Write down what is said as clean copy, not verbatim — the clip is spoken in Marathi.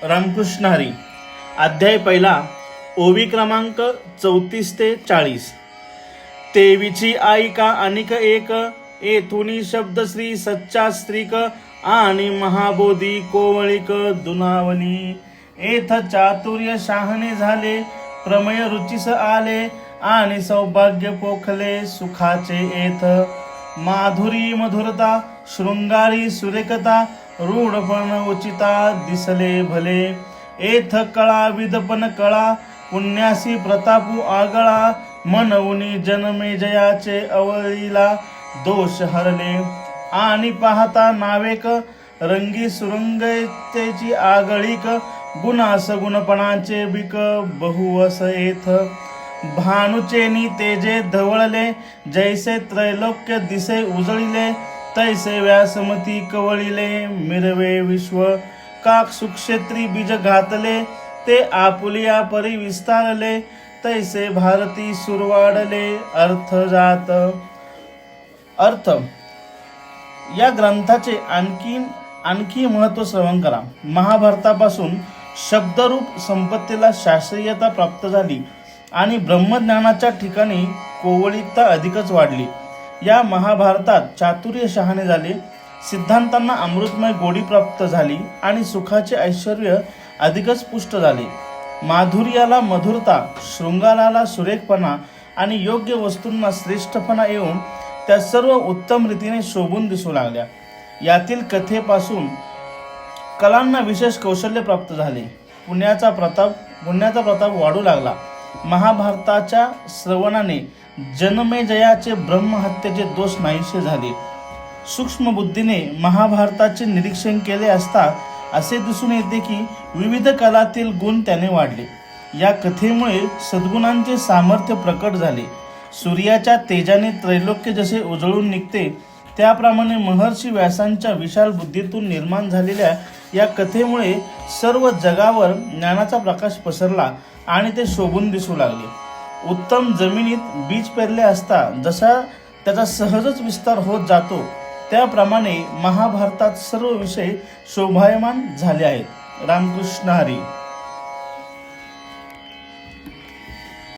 रामकृष्ण हरी. अध्याय पहिला. ओवी क्रमांक 34 ते 40. तेवीची आईका अनिक एक, येथुनी शब्द श्री सच्चा स्त्रीक आणि महाबोधी कोवळीक दुनावनी. येथ चातुर्य शहाणे झाले, प्रमेय रुचीस आले आणि सौभाग्य पोखले सुखाचे. येथ माधुरी मधुरता, शृंगारी सुरेखता, रूढपण उचिता दिसले भले. येथ कळा विदपन कळा, पुण्यासी प्रतापू आगळा, मनवुनी जनमेजयाचे अवळीला दोष हरले. आणि पाहता नावेक, रंगी सुरंगतेची आगळीक, गुणास गुणपणाचे बिक बहुवस. येथ भानुचेनी तेजे धवळले, जैसे त्रैलोक्य दिसे उजळिले, तैसे व्यासमती कवळिले. मिरवे विश्व का सुक्षेत्री बीज घातले, ते आपुलिया परी विस्तारले, तैसे भारती सुरवाडले. अर्थ जात. अर्थ. या ग्रंथाचे आणखी महत्त्व श्रवण करा. महाभारतापासून शब्दरूप संपत्तीला शास्त्रीयता प्राप्त झाली आणि ब्रह्मज्ञानाच्या ठिकाणी कोवळीकता अधिकच वाढली. या महाभारतात चातुर्य शहाणे झाले, सिद्धांतांना अमृतमय गोडी प्राप्त झाली आणि सुखाचे ऐश्वर्य अधिकच पुष्ट झाले. माधुर्याला मधुरता, शृंगाराला सुरेखपणा आणि योग्य वस्तूंना श्रेष्ठपणा येऊन त्या सर्व उत्तम रीतीने शोभून दिसू लागल्या. यातील कथेपासून कलांना विशेष कौशल्य प्राप्त झाले. पुण्याचा प्रताप वाढू लागला. महाभारताच्या श्रवणाने जनमेजयाचे ब्रह्महत्येचे दोष नाहीसे झाले. सूक्ष्म बुद्धीने महाभारताचे निरीक्षण केले असता असे दिसून येते की विविध कलातील गुण त्याने वाढले. या कथेमुळे सद्गुणांचे सामर्थ्य प्रकट झाले. सूर्याच्या तेजाने त्रैलोक्य जसे उजळून निघते, त्याप्रमाणे महर्षी व्यासांच्या विशाल बुद्धीतून निर्माण झालेल्या या कथेमुळे सर्व जगावर ज्ञानाचा प्रकाश पसरला आणि ते शोभून दिसू लागले. उत्तम जमिनीत बीज पेरले असता जसा त्याचा सहजच विस्तार होत जातो, त्याप्रमाणे महाभारतात सर्व विषय शोभायमान झाले आहेत. रामकृष्ण हरी.